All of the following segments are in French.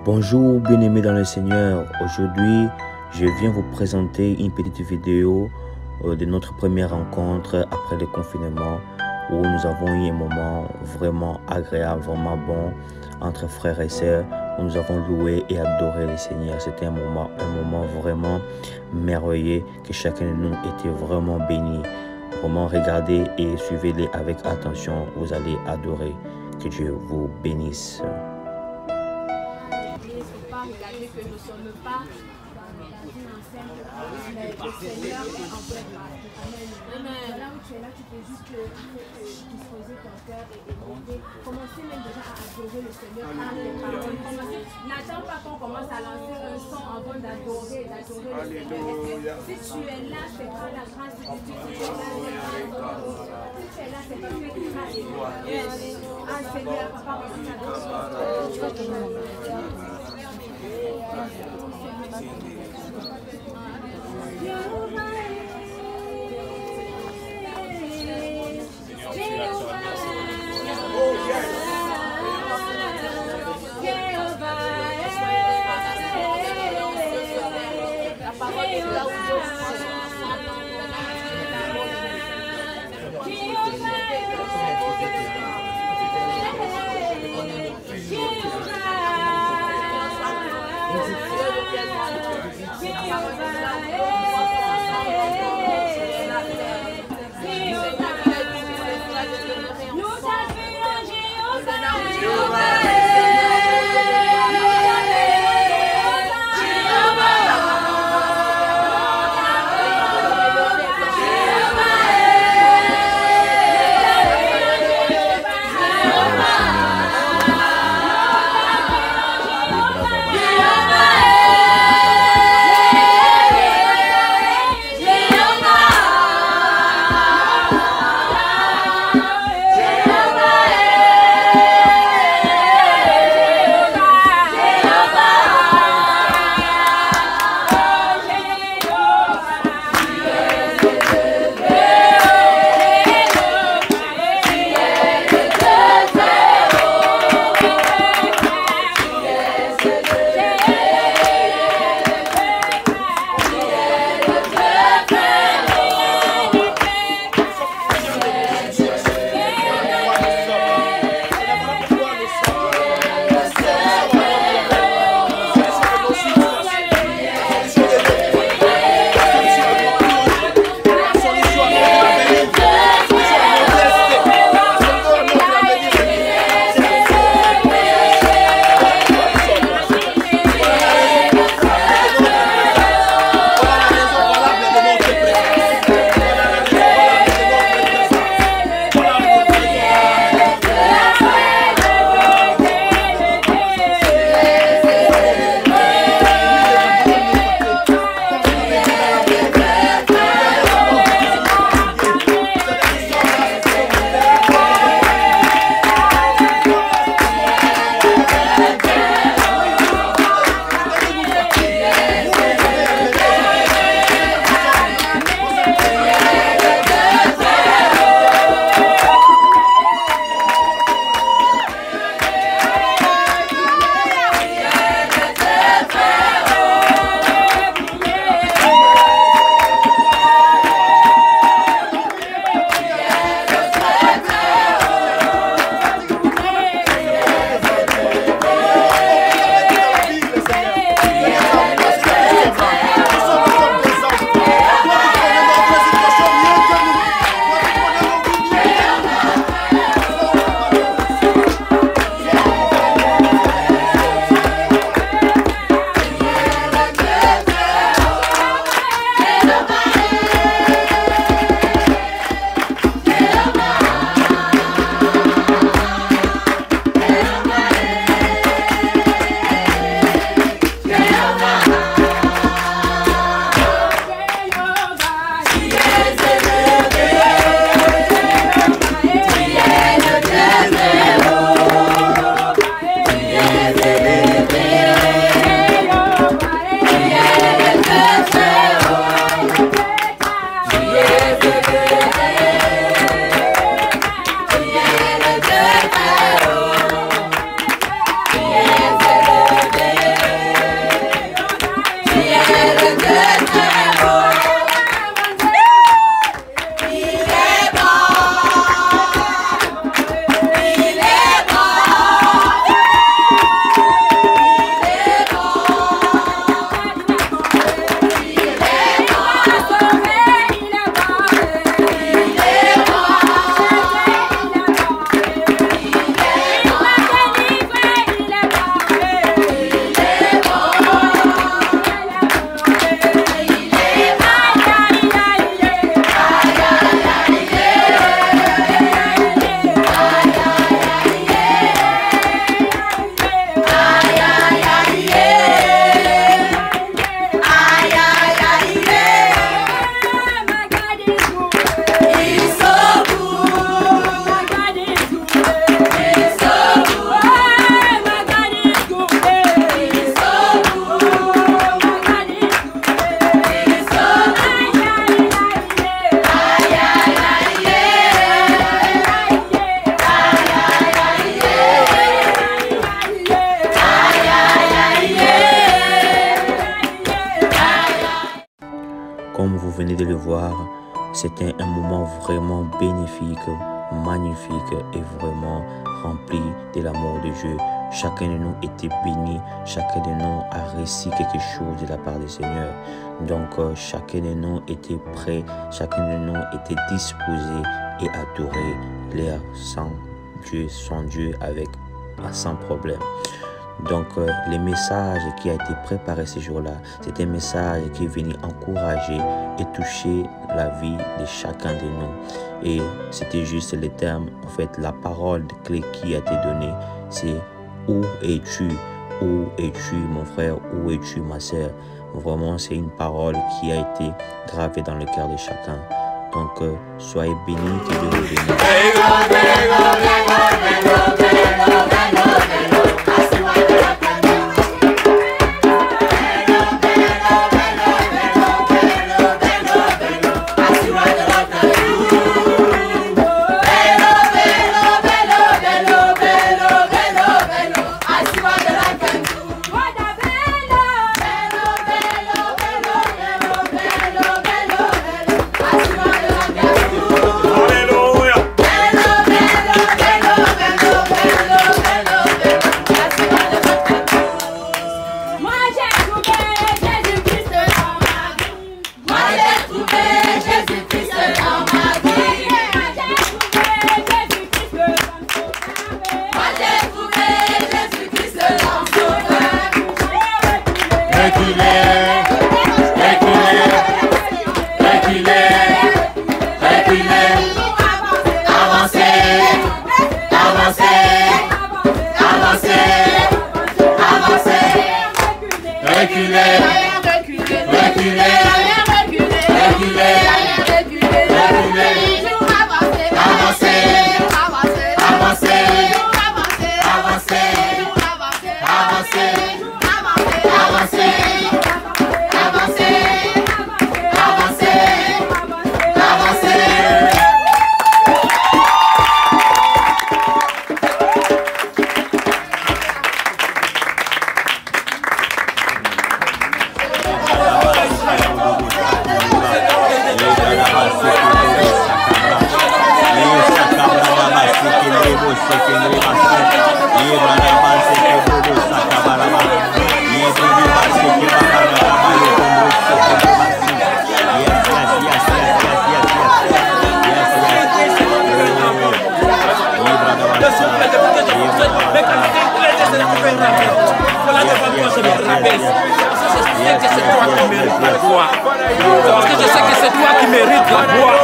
Bonjour bien-aimés dans le Seigneur. Aujourd'hui, je viens vous présenter une petite vidéo de notre première rencontre après le confinement où nous avons eu un moment vraiment agréable, vraiment bon entre frères et sœurs où nous avons loué et adoré le Seigneur. C'était un moment vraiment merveilleux que chacun de nous était vraiment béni. Vraiment regardez et suivez-les avec attention, vous allez adorer. Que Dieu vous bénisse. Regardez que nous ne sommes pas dans une enceinte, mais le Seigneur est en fait là. Amen. Là où tu es là, tu peux juste disposer ton cœur et monter. Commencer même déjà à adorer le Seigneur par les paroles. N'attends pas qu'on commence à lancer un son avant d'adorer le Seigneur. Si tu es là, c'est par la grâce de Dieu. Si tu es là, c'est parce que tu as aimé. Ah Seigneur, papa, venez de le voir, c'était un moment vraiment bénéfique, magnifique et vraiment rempli de l'amour de Dieu. Chacun de nous était béni, chacun de nous a reçu quelque chose de la part du Seigneur. Donc chacun de nous était prêt, chacun de nous était disposé et adorer leur son Dieu avec sans problème. Donc le message qui a été préparé ce jour-là, c'est un message qui est venu encourager et toucher la vie de chacun de nous. Et c'était juste le terme, en fait, la parole clé qui a été donnée, c'est où es-tu? Où es-tu mon frère? Où es-tu ma sœur? Vraiment, c'est une parole qui a été gravée dans le cœur de chacun. Donc, soyez bénis, que Dieu vous bénisse. Parce que je sais que c'est toi qui mérites la gloire.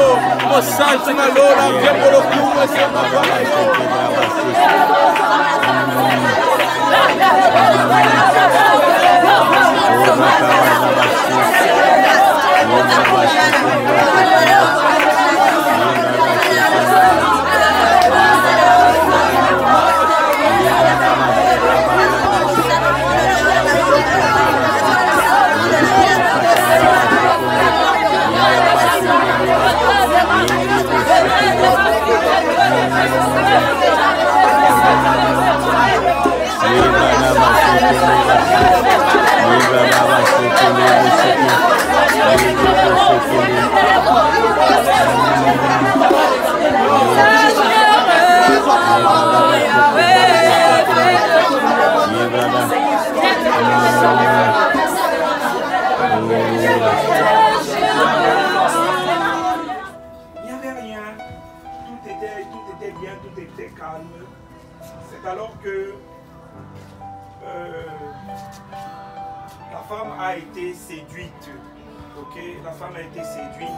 C'est alors que la femme a été séduite. Ok, la femme a été séduite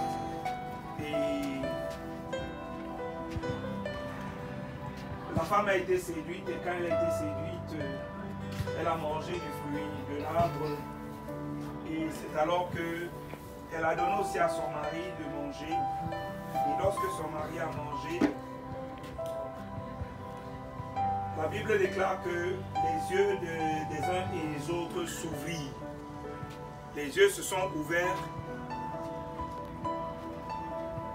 et la femme a été séduite et quand elle a été séduite, elle a mangé du fruit de l'arbre et c'est alors que elle a donné aussi à son mari de manger et lorsque son mari a mangé, la Bible déclare que les yeux des uns et des autres s'ouvrirent. Les yeux se sont ouverts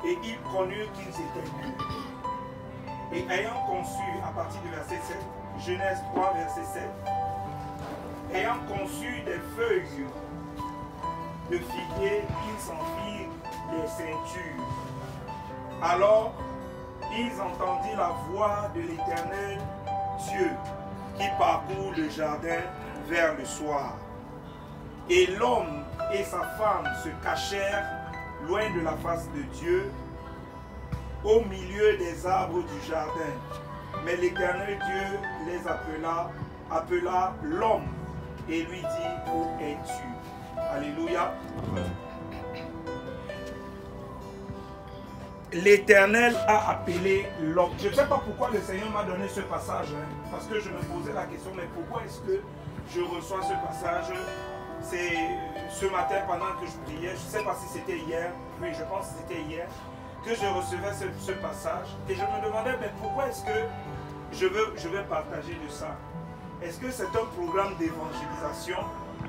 et ils connurent qu'ils étaient nus. Et ayant conçu, à partir du verset 7, Genèse 3, verset 7, ayant conçu des feuilles de figuier, ils s'en firent des ceintures. Alors, ils entendirent la voix de l'Éternel Dieu qui parcourt le jardin vers le soir. Et l'homme et sa femme se cachèrent loin de la face de Dieu, au milieu des arbres du jardin. Mais l'Éternel Dieu les appela l'homme et lui dit, où es-tu? Alléluia. L'Éternel a appelé l'homme. Je ne sais pas pourquoi le Seigneur m'a donné ce passage, parce que je me posais la question, mais pourquoi est-ce que je reçois ce passage? C'est ce matin pendant que je priais, je ne sais pas si c'était hier, oui je pense que c'était hier, que je recevais ce passage. Et je me demandais, mais pourquoi est-ce que je veux partager de ça? Est-ce que c'est un programme d'évangélisation?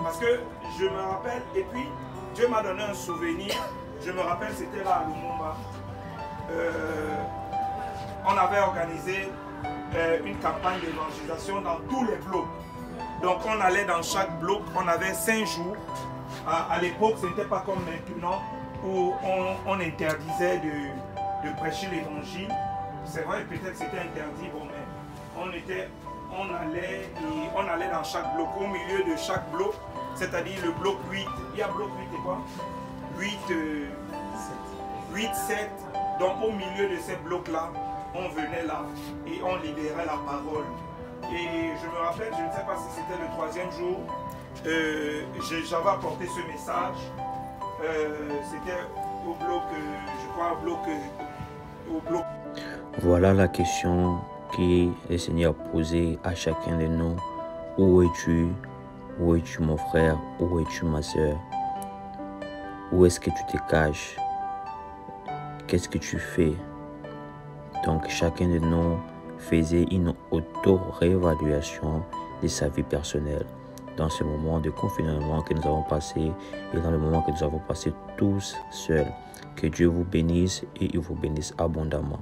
Parce que je me rappelle, et puis Dieu m'a donné un souvenir, je me rappelle c'était là à Lumumba. On avait organisé une campagne d'évangélisation dans tous les blocs. Donc on allait dans chaque bloc, on avait 5 jours. À l'époque, ce n'était pas comme maintenant où on interdisait de prêcher l'évangile. C'est vrai, peut-être c'était interdit, bon, mais on allait dans chaque bloc, au milieu de chaque bloc, c'est-à-dire le bloc 8, il y a bloc 8 et quoi 8, 7, donc au milieu de ces blocs-là, on venait là et on libérait la parole. Et je me rappelle, je ne sais pas si c'était le 3e jour, j'avais apporté ce message, c'était au bloc, je crois au bloc. Voilà la question que le Seigneur a posée à chacun de nous. Où es-tu? Où es-tu mon frère? Où es-tu ma soeur? Où est-ce que tu te caches? Qu'est-ce que tu fais? Donc chacun de nous faisait une auto-réévaluation de sa vie personnelle dans ce moment de confinement que nous avons passé et dans le moment que nous avons passé tous seuls. Que Dieu vous bénisse et il vous bénisse abondamment.